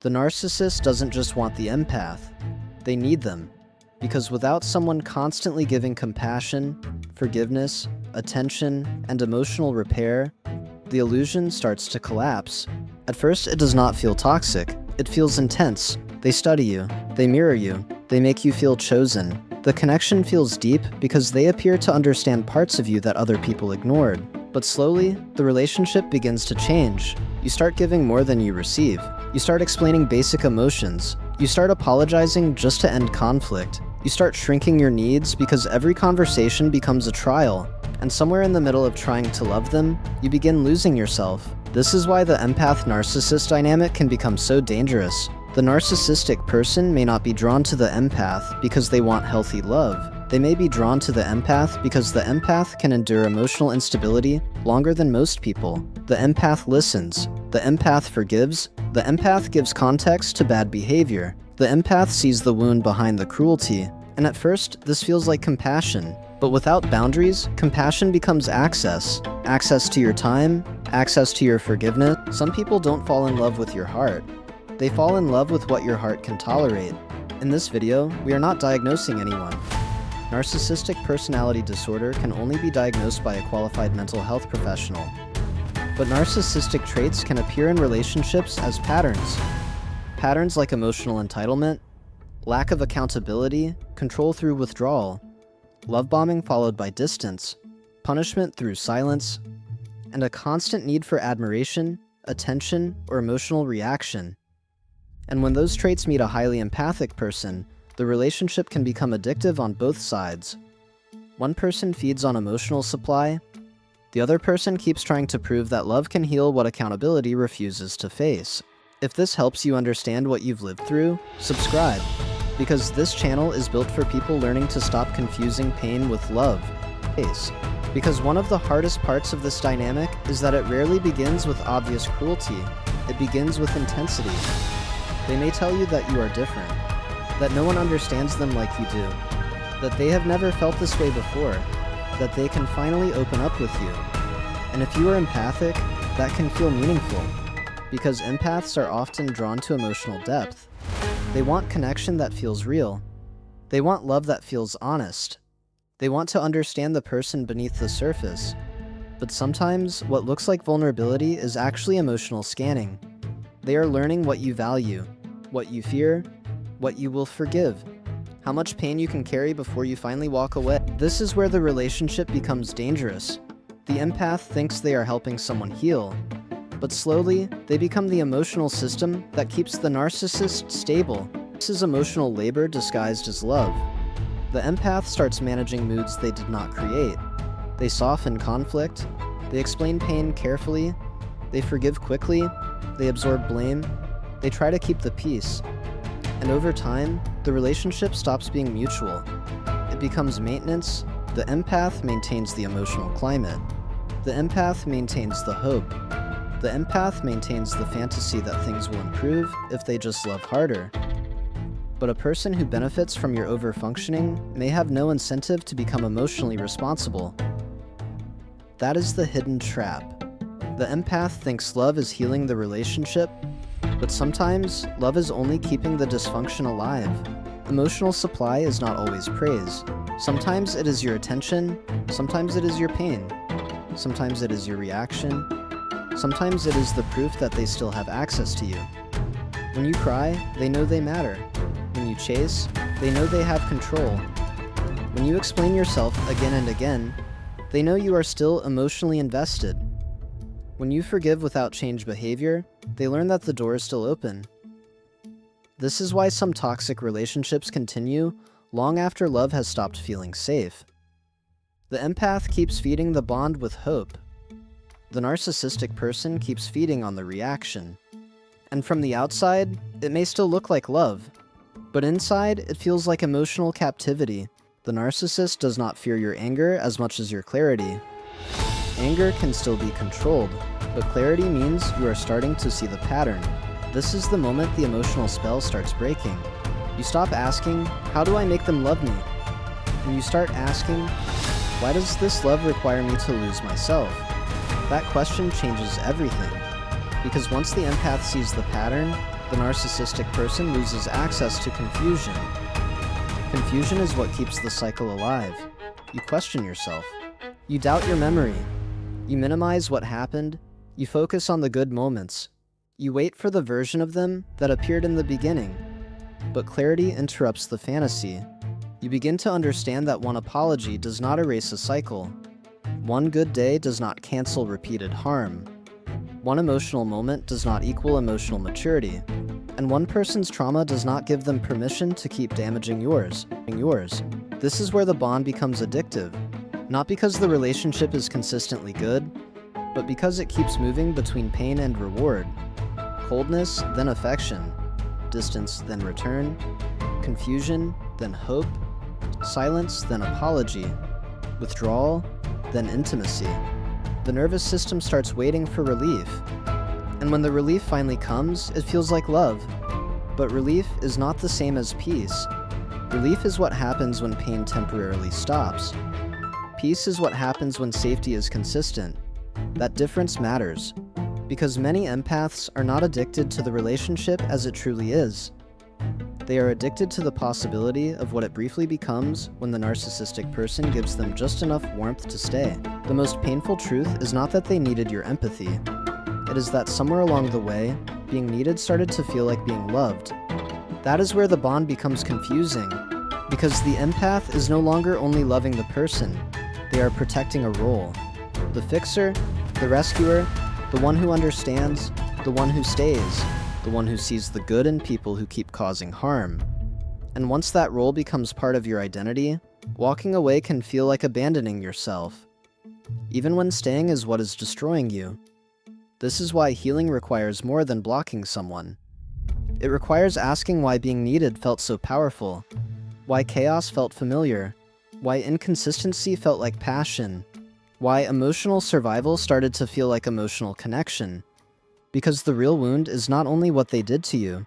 The narcissist doesn't just want the empath, they need them. Because without someone constantly giving compassion, forgiveness, attention, and emotional repair, the illusion starts to collapse. At first, it does not feel toxic. It feels intense. They study you. They mirror you. They make you feel chosen. The connection feels deep because they appear to understand parts of you that other people ignored. But slowly, the relationship begins to change. You start giving more than you receive. You start explaining basic emotions. You start apologizing just to end conflict. You start shrinking your needs because every conversation becomes a trial. And somewhere in the middle of trying to love them, you begin losing yourself. This is why the empath-narcissist dynamic can become so dangerous. The narcissistic person may not be drawn to the empath because they want healthy love. They may be drawn to the empath because the empath can endure emotional instability longer than most people. The empath listens. The empath forgives. The empath gives context to bad behavior. The empath sees the wound behind the cruelty. And at first, this feels like compassion. But without boundaries, compassion becomes access. Access to your time, access to your forgiveness. Some people don't fall in love with your heart. They fall in love with what your heart can tolerate. In this video, we are not diagnosing anyone. Narcissistic personality disorder can only be diagnosed by a qualified mental health professional. But narcissistic traits can appear in relationships as patterns. Patterns like emotional entitlement, lack of accountability, control through withdrawal, love bombing followed by distance, punishment through silence, and a constant need for admiration, attention, or emotional reaction. And when those traits meet a highly empathic person, the relationship can become addictive on both sides. One person feeds on emotional supply, the other person keeps trying to prove that love can heal what accountability refuses to face. If this helps you understand what you've lived through, subscribe, because this channel is built for people learning to stop confusing pain with love. Because one of the hardest parts of this dynamic is that it rarely begins with obvious cruelty. It begins with intensity. They may tell you that you are different, that no one understands them like you do, that they have never felt this way before, that they can finally open up with you. And if you are empathic, that can feel meaningful, because empaths are often drawn to emotional depth. They want connection that feels real. They want love that feels honest. They want to understand the person beneath the surface. But sometimes, what looks like vulnerability is actually emotional scanning. They are learning what you value, what you fear, what you will forgive, how much pain you can carry before you finally walk away. This is where the relationship becomes dangerous. The empath thinks they are helping someone heal, but slowly, they become the emotional system that keeps the narcissist stable. This is emotional labor disguised as love. The empath starts managing moods they did not create. They soften conflict, they explain pain carefully, they forgive quickly, they absorb blame, they try to keep the peace. And over time, the relationship stops being mutual. It becomes maintenance. The empath maintains the emotional climate. The empath maintains the hope. The empath maintains the fantasy that things will improve if they just love harder. But a person who benefits from your overfunctioning may have no incentive to become emotionally responsible. That is the hidden trap. The empath thinks love is healing the relationship, but sometimes love is only keeping the dysfunction alive. Emotional supply is not always praise. Sometimes it is your attention, sometimes it is your pain, sometimes it is your reaction, sometimes it is the proof that they still have access to you. When you cry, they know they matter. When you chase, they know they have control. When you explain yourself again and again, they know you are still emotionally invested. When you forgive without change behavior, they learn that the door is still open. This is why some toxic relationships continue long after love has stopped feeling safe. The empath keeps feeding the bond with hope. The narcissistic person keeps feeding on the reaction. And from the outside, it may still look like love, but inside, it feels like emotional captivity. The narcissist does not fear your anger as much as your clarity. Anger can still be controlled, but clarity means you are starting to see the pattern. This is the moment the emotional spell starts breaking. You stop asking, how do I make them love me? And you start asking, why does this love require me to lose myself? That question changes everything. Because once the empath sees the pattern, The narcissistic person loses access to confusion. Confusion is what keeps the cycle alive. You question yourself. You doubt your memory. You minimize what happened. You focus on the good moments. You wait for the version of them that appeared in the beginning. But clarity interrupts the fantasy. You begin to understand that one apology does not erase a cycle. One good day does not cancel repeated harm. One emotional moment does not equal emotional maturity. And one person's trauma does not give them permission to keep damaging yours. This is where the bond becomes addictive. Not because the relationship is consistently good, but because it keeps moving between pain and reward. Coldness, then affection. Distance, then return. Confusion, then hope. Silence, then apology. Withdrawal, then intimacy. The nervous system starts waiting for relief. And when the relief finally comes, it feels like love. But relief is not the same as peace. Relief is what happens when pain temporarily stops. Peace is what happens when safety is consistent. That difference matters, because many empaths are not addicted to the relationship as it truly is. They are addicted to the possibility of what it briefly becomes when the narcissistic person gives them just enough warmth to stay. The most painful truth is not that they needed your empathy. It is that somewhere along the way, being needed started to feel like being loved. That is where the bond becomes confusing, because the empath is no longer only loving the person, they are protecting a role. The fixer, the rescuer, the one who understands, the one who stays, the one who sees the good in people who keep causing harm. And once that role becomes part of your identity, walking away can feel like abandoning yourself, even when staying is what is destroying you. This is why healing requires more than blocking someone. It requires asking why being needed felt so powerful, why chaos felt familiar, why inconsistency felt like passion, why emotional survival started to feel like emotional connection. Because the real wound is not only what they did to you,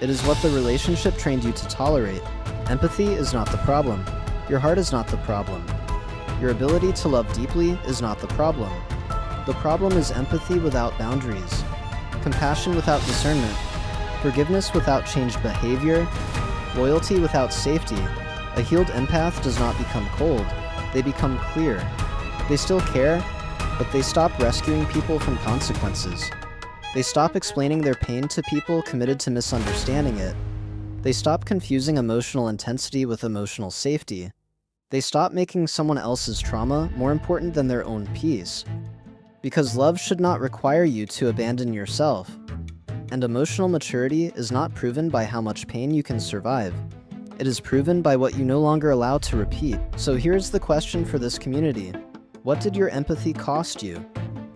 it is what the relationship trained you to tolerate. Empathy is not the problem. Your heart is not the problem. Your ability to love deeply is not the problem. The problem is empathy without boundaries, compassion without discernment, forgiveness without changed behavior, loyalty without safety. A healed empath does not become cold. They become clear. They still care, but they stop rescuing people from consequences. They stop explaining their pain to people committed to misunderstanding it. They stop confusing emotional intensity with emotional safety. They stop making someone else's trauma more important than their own peace. Because love should not require you to abandon yourself. And emotional maturity is not proven by how much pain you can survive. It is proven by what you no longer allow to repeat. So here's the question for this community. What did your empathy cost you?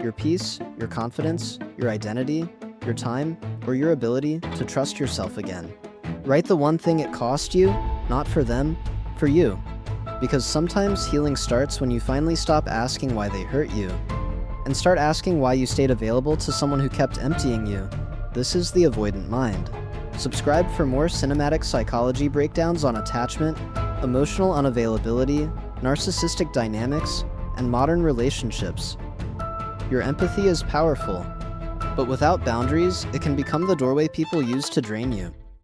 Your peace, your confidence, your identity, your time, or your ability to trust yourself again? Write the one thing it cost you, not for them, for you. Because sometimes healing starts when you finally stop asking why they hurt you, and start asking why you stayed available to someone who kept emptying you. This is the Avoidant Mind. Subscribe for more cinematic psychology breakdowns on attachment, emotional unavailability, narcissistic dynamics, and modern relationships. Your empathy is powerful, but without boundaries, it can become the doorway people use to drain you.